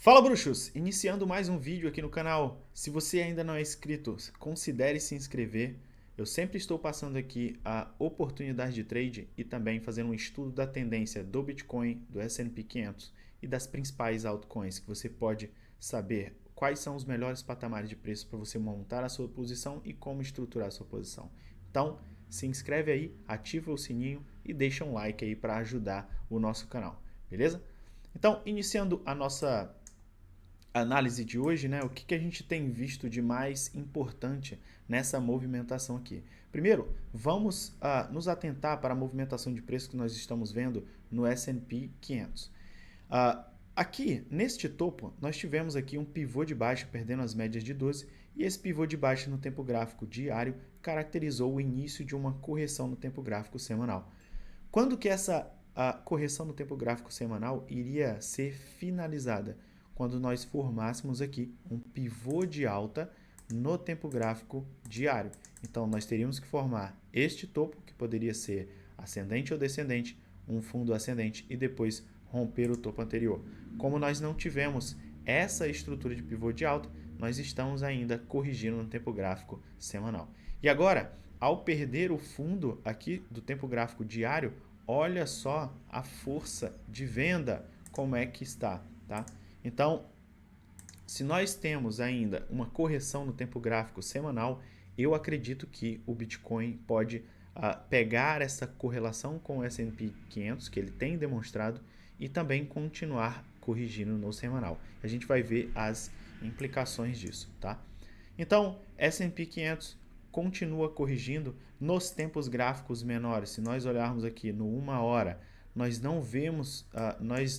Fala bruxos! Iniciando mais um vídeo aqui no canal. Se você ainda não é inscrito, considere se inscrever. Eu sempre estou passando aqui a oportunidade de trade e também fazendo um estudo da tendência do Bitcoin, do S&P 500 e das principais altcoins que você pode saber quais são os melhores patamares de preço para você montar a sua posição e como estruturar a sua posição. Então, se inscreve aí, ativa o sininho e deixa um like aí para ajudar o nosso canal, beleza? Então, iniciando a nossa análise de hoje, né, o que a gente tem visto de mais importante nessa movimentação aqui. Primeiro, vamos nos atentar para a movimentação de preço que nós estamos vendo no S&P 500. Aqui, neste topo, nós tivemos aqui um pivô de baixa perdendo as médias de 12 e esse pivô de baixa no tempo gráfico diário caracterizou o início de uma correção no tempo gráfico semanal. Quando que essa correção no tempo gráfico semanal iria ser finalizada? Quando nós formássemos aqui um pivô de alta no tempo gráfico diário. Então, nós teríamos que formar este topo, que poderia ser ascendente ou descendente, um fundo ascendente e depois romper o topo anterior. Como nós não tivemos essa estrutura de pivô de alta, nós estamos ainda corrigindo no tempo gráfico semanal. E agora, ao perder o fundo aqui do tempo gráfico diário, olha só a força de venda como é que está, tá? Então, se nós temos ainda uma correção no tempo gráfico semanal, eu acredito que o Bitcoin pode pegar essa correlação com o S&P 500, que ele tem demonstrado, e também continuar corrigindo no semanal. A gente vai ver as implicações disso, tá? Então, S&P 500 continua corrigindo nos tempos gráficos menores. Se nós olharmos aqui no 1 hora, nós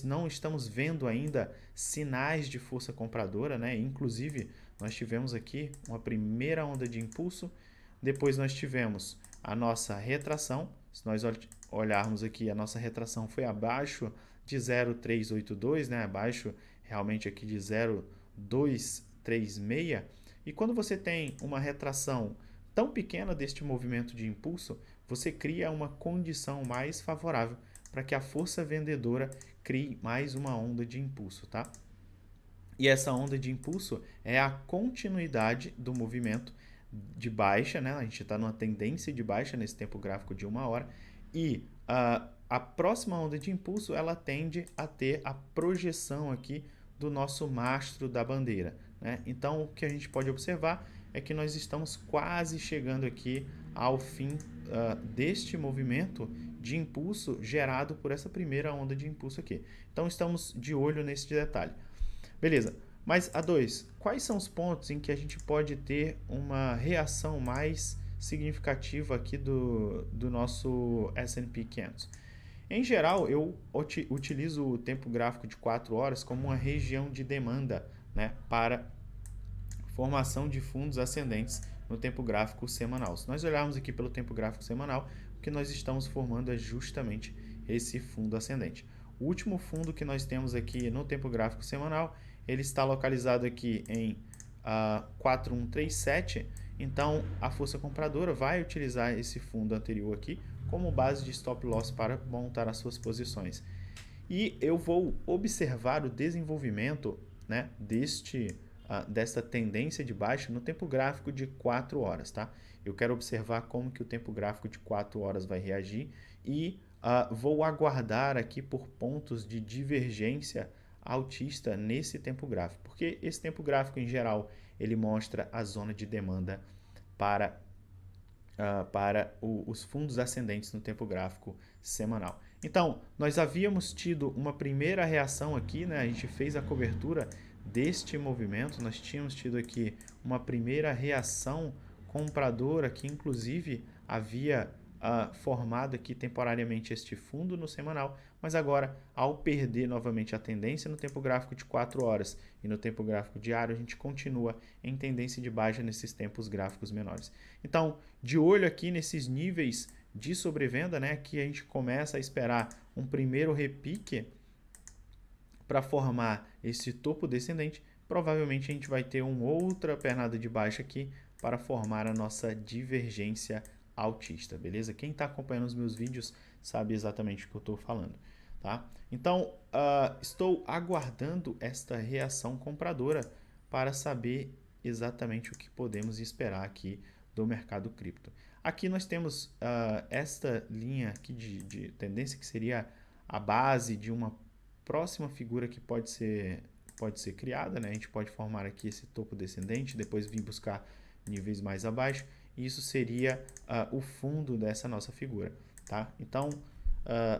não estamos vendo ainda sinais de força compradora, né? Inclusive, nós tivemos aqui uma primeira onda de impulso, depois nós tivemos a nossa retração. Se nós olharmos aqui, a nossa retração foi abaixo de 0,382, né? Abaixo realmente aqui de 0,236. E quando você tem uma retração tão pequena deste movimento de impulso, você cria uma condição mais favorável para que a força vendedora crie mais uma onda de impulso, tá? E essa onda de impulso é a continuidade do movimento de baixa, né? A gente está numa tendência de baixa nesse tempo gráfico de 1 hora e a próxima onda de impulso ela tende a ter a projeção aqui do nosso mastro da bandeira, né? Então o que a gente pode observar é que nós estamos quase chegando aqui ao fim deste movimento de impulso gerado por essa primeira onda de impulso aqui. Então estamos de olho nesse detalhe. Beleza, mas A2, quais são os pontos em que a gente pode ter uma reação mais significativa aqui do nosso S&P 500? Em geral, eu utilizo o tempo gráfico de 4 horas como uma região de demanda, né, para formação de fundos ascendentes no tempo gráfico semanal. Se nós olharmos aqui pelo tempo gráfico semanal, o que nós estamos formando é justamente esse fundo ascendente. O último fundo que nós temos aqui no tempo gráfico semanal, ele está localizado aqui em 4137, então a força compradora vai utilizar esse fundo anterior aqui como base de stop loss para montar as suas posições. E eu vou observar o desenvolvimento, né, desta tendência de baixa no tempo gráfico de 4 horas, tá? Eu quero observar como que o tempo gráfico de 4 horas vai reagir e vou aguardar aqui por pontos de divergência altista nesse tempo gráfico, porque esse tempo gráfico em geral ele mostra a zona de demanda para os fundos ascendentes no tempo gráfico semanal. Então, nós havíamos tido uma primeira reação aqui, né? A gente fez a cobertura deste movimento, nós tínhamos tido aqui uma primeira reação compradora que inclusive havia formado aqui temporariamente este fundo no semanal, mas agora ao perder novamente a tendência no tempo gráfico de 4 horas e no tempo gráfico diário, a gente continua em tendência de baixa nesses tempos gráficos menores. Então, de olho aqui nesses níveis de sobrevenda, né, que a gente começa a esperar um primeiro repique para formar esse topo descendente, provavelmente a gente vai ter uma outra pernada de baixa aqui para formar a nossa divergência altista, beleza? Quem está acompanhando os meus vídeos sabe exatamente o que eu estou falando. tá? Então, estou aguardando esta reação compradora para saber exatamente o que podemos esperar aqui do mercado cripto. Aqui nós temos esta linha aqui de tendência que seria a base de uma próxima figura que pode ser criada, né? A gente pode formar aqui esse topo descendente, depois vir buscar níveis mais abaixo, e isso seria o fundo dessa nossa figura, tá? Então,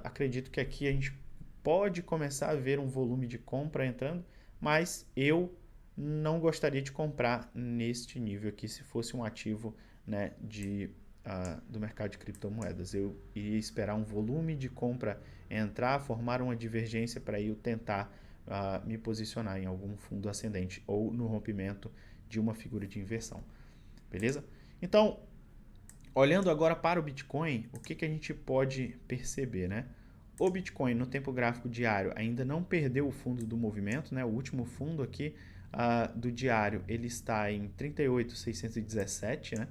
acredito que aqui a gente pode começar a ver um volume de compra entrando, mas eu não gostaria de comprar neste nível aqui se fosse um ativo, né, do mercado de criptomoedas. Eu iria esperar um volume de compra entrar, formar uma divergência para eu tentar me posicionar em algum fundo ascendente ou no rompimento de uma figura de inversão. Beleza? Então, olhando agora para o Bitcoin, o que a gente pode perceber, né? O Bitcoin no tempo gráfico diário ainda não perdeu o fundo do movimento, né? O último fundo aqui do diário ele está em 38.617, né?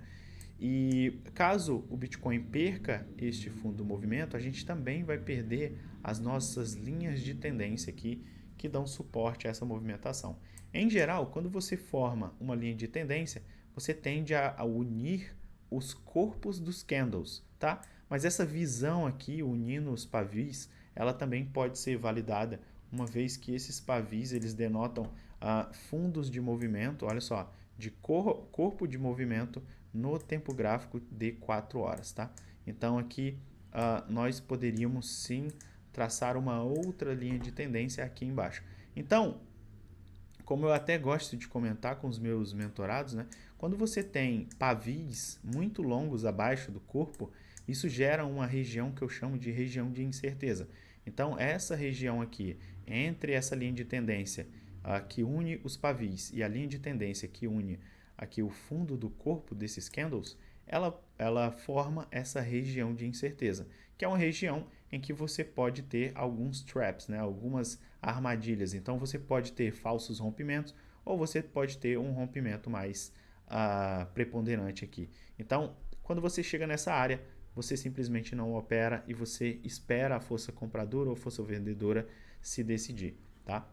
E caso o Bitcoin perca este fundo do movimento, a gente também vai perder as nossas linhas de tendência aqui que dão suporte a essa movimentação. Em geral, quando você forma uma linha de tendência, você tende a unir os corpos dos candles, tá? Mas essa visão aqui, unindo os pavis, ela também pode ser validada, uma vez que esses pavis eles denotam fundos de movimento, olha só, de corpo de movimento no tempo gráfico de 4 horas, tá? Então aqui nós poderíamos sim traçar uma outra linha de tendência aqui embaixo. Então, como eu até gosto de comentar com os meus mentorados, né? Quando você tem pavis muito longos abaixo do corpo, isso gera uma região que eu chamo de região de incerteza. Então, essa região aqui, entre essa linha de tendência que une os pavis e a linha de tendência que une aqui o fundo do corpo desses candles, ela forma essa região de incerteza, que é uma região em que você pode ter alguns traps, né? Algumas armadilhas. Então você pode ter falsos rompimentos ou você pode ter um rompimento mais preponderante aqui. Então, quando você chega nessa área, você simplesmente não opera e você espera a força compradora ou força vendedora se decidir, tá?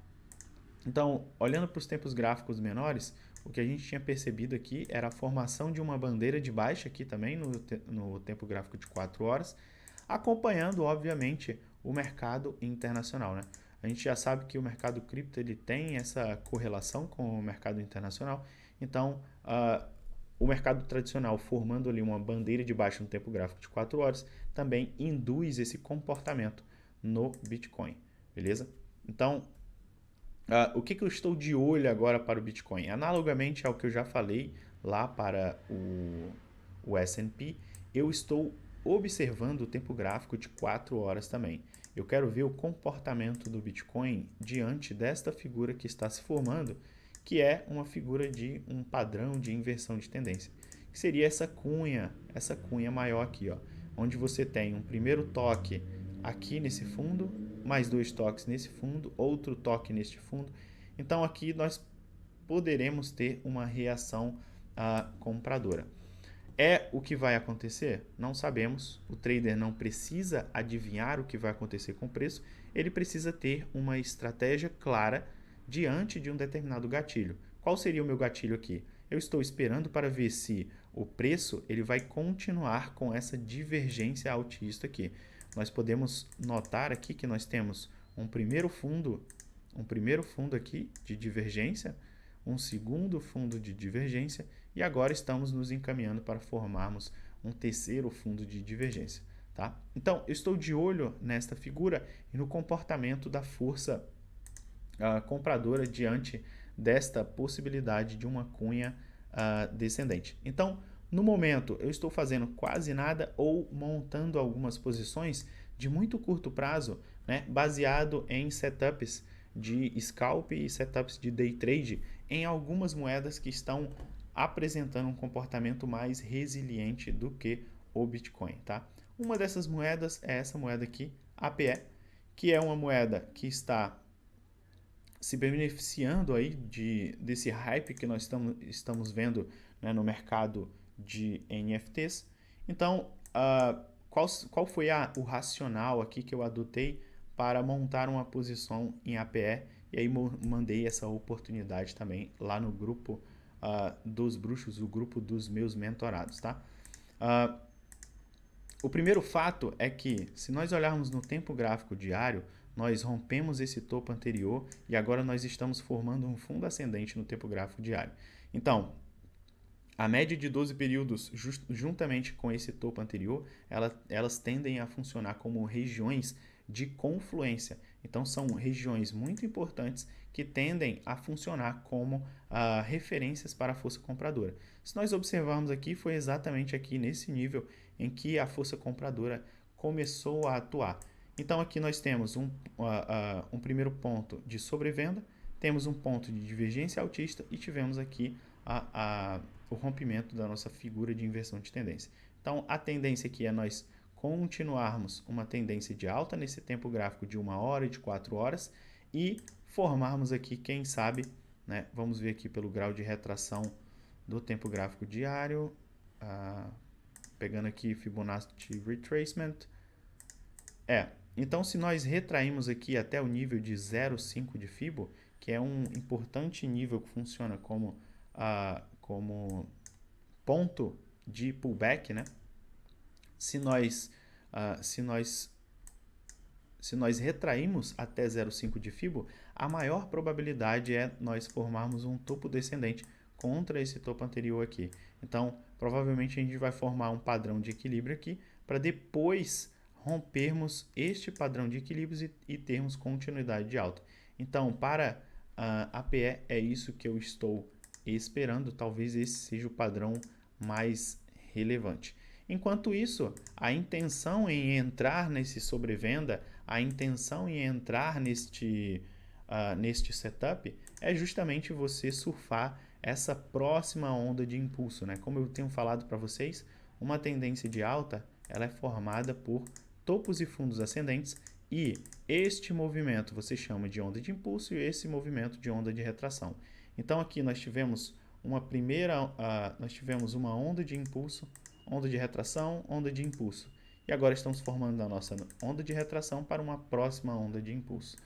Então, olhando para os tempos gráficos menores, o que a gente tinha percebido aqui era a formação de uma bandeira de baixa aqui também no tempo gráfico de 4 horas, acompanhando, obviamente, o mercado internacional, né? A gente já sabe que o mercado cripto ele tem essa correlação com o mercado internacional, então o mercado tradicional formando ali uma bandeira de baixa no tempo gráfico de 4 horas também induz esse comportamento no Bitcoin, beleza? Então, o que eu estou de olho agora para o Bitcoin? Analogamente ao que eu já falei lá para o S&P, eu estou observando o tempo gráfico de 4 horas também. Eu quero ver o comportamento do Bitcoin diante desta figura que está se formando, que é uma figura de um padrão de inversão de tendência, que seria essa cunha maior aqui, ó, onde você tem um primeiro toque aqui nesse fundo, mais 2 toques nesse fundo, outro toque neste fundo. Então aqui nós poderemos ter uma reação compradora. É o que vai acontecer? Não sabemos. O trader não precisa adivinhar o que vai acontecer com o preço, ele precisa ter uma estratégia clara diante de um determinado gatilho. Qual seria o meu gatilho aqui? Eu estou esperando para ver se o preço ele vai continuar com essa divergência altista aqui. Nós podemos notar aqui que nós temos um primeiro fundo aqui de divergência, um segundo fundo de divergência e agora estamos nos encaminhando para formarmos um terceiro fundo de divergência, tá? Então, eu estou de olho nesta figura e no comportamento da força compradora diante desta possibilidade de uma cunha descendente. Então, no momento, eu estou fazendo quase nada ou montando algumas posições de muito curto prazo, né, baseado em setups de scalp e setups de day trade em algumas moedas que estão apresentando um comportamento mais resiliente do que o Bitcoin, tá? Uma dessas moedas é essa moeda aqui, APE, que é uma moeda que está se beneficiando aí desse hype que nós estamos vendo, né, no mercado de NFTs. Então, qual foi o racional aqui que eu adotei para montar uma posição em APE, e aí mandei essa oportunidade também lá no grupo dos bruxos, o grupo dos meus mentorados, tá? O primeiro fato é que, se nós olharmos no tempo gráfico diário, nós rompemos esse topo anterior e agora nós estamos formando um fundo ascendente no tempo gráfico diário. Então, a média de 12 períodos, juntamente com esse topo anterior, elas tendem a funcionar como regiões de confluência. Então, são regiões muito importantes que tendem a funcionar como referências para a força compradora. Se nós observarmos aqui, foi exatamente aqui nesse nível em que a força compradora começou a atuar. Então, aqui nós temos um primeiro ponto de sobrevenda, temos um ponto de divergência altista e tivemos aqui o rompimento da nossa figura de inversão de tendência. Então, a tendência aqui é nós continuarmos uma tendência de alta nesse tempo gráfico de 1 hora e de 4 horas e formarmos aqui, quem sabe, né, vamos ver aqui pelo grau de retração do tempo gráfico diário, pegando aqui Fibonacci Retracement. Então, se nós retraímos aqui até o nível de 0,5 de Fibo, que é um importante nível que funciona como ponto de pullback, né? Se nós retraímos até 0,5 de Fibo, a maior probabilidade é nós formarmos um topo descendente contra esse topo anterior aqui. Então, provavelmente a gente vai formar um padrão de equilíbrio aqui para depois rompermos este padrão de equilíbrios e termos continuidade de alta. Então, para a APE é isso que eu estou esperando, talvez esse seja o padrão mais relevante. Enquanto isso, a intenção em entrar nesse sobrevenda, a intenção em entrar neste setup é justamente você surfar essa próxima onda de impulso, né? Como eu tenho falado para vocês, uma tendência de alta ela é formada por topos e fundos ascendentes e este movimento você chama de onda de impulso e esse movimento de onda de retração. Então aqui nós tivemos uma onda de impulso, onda de retração, onda de impulso. E agora estamos formando a nossa onda de retração para uma próxima onda de impulso,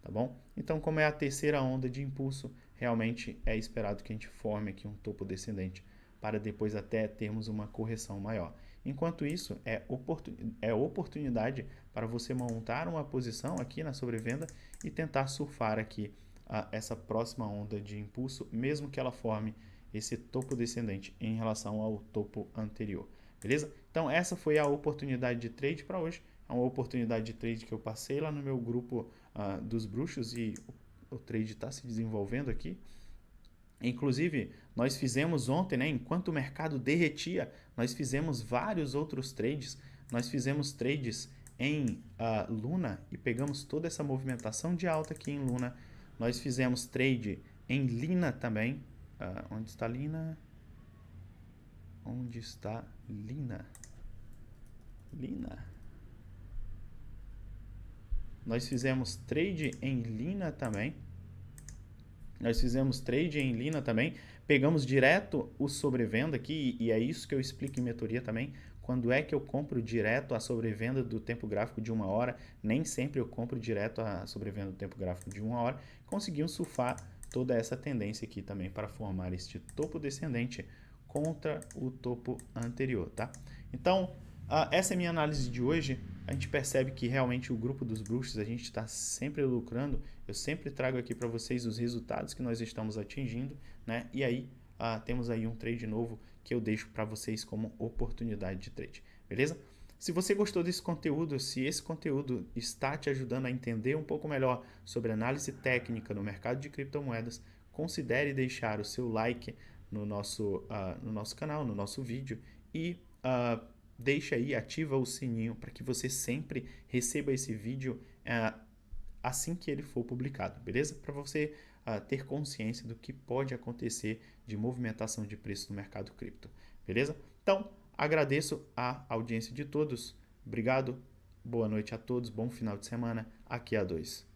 tá bom? Então, como é a terceira onda de impulso, realmente é esperado que a gente forme aqui um topo descendente para depois até termos uma correção maior. Enquanto isso, é oportunidade para você montar uma posição aqui na sobrevenda e tentar surfar aqui essa próxima onda de impulso, mesmo que ela forme esse topo descendente em relação ao topo anterior, beleza? Então essa foi a oportunidade de trade para hoje, é uma oportunidade de trade que eu passei lá no meu grupo dos bruxos e o trade está se desenvolvendo aqui. Inclusive, nós fizemos ontem, né, enquanto o mercado derretia, nós fizemos vários outros trades, nós fizemos trades em Luna e pegamos toda essa movimentação de alta aqui em Luna. Nós fizemos trade em Lina também. Onde está Lina? Onde está Lina? Lina. Nós fizemos trade em Lina também. Pegamos direto o sobrevenda aqui, e é isso que eu explico em mentoria também. Quando é que eu compro direto a sobrevenda do tempo gráfico de 1 hora? Nem sempre eu compro direto a sobrevenda do tempo gráfico de 1 hora. Conseguimos surfar toda essa tendência aqui também para formar este topo descendente contra o topo anterior, tá? Então, essa é a minha análise de hoje. A gente percebe que realmente o grupo dos bruxos, a gente está sempre lucrando. Eu sempre trago aqui para vocês os resultados que nós estamos atingindo, né? E aí, temos aí um trade novo que eu deixo para vocês como oportunidade de trade, beleza? Se você gostou desse conteúdo, se esse conteúdo está te ajudando a entender um pouco melhor sobre análise técnica no mercado de criptomoedas, considere deixar o seu like no nosso canal, no nosso vídeo e deixa aí, ativa o sininho para que você sempre receba esse vídeo assim que ele for publicado, beleza? Para você ter consciência do que pode acontecer de movimentação de preço no mercado cripto, beleza? Então, agradeço a audiência de todos. Obrigado. Boa noite a todos. Bom final de semana. Aqui é a 2.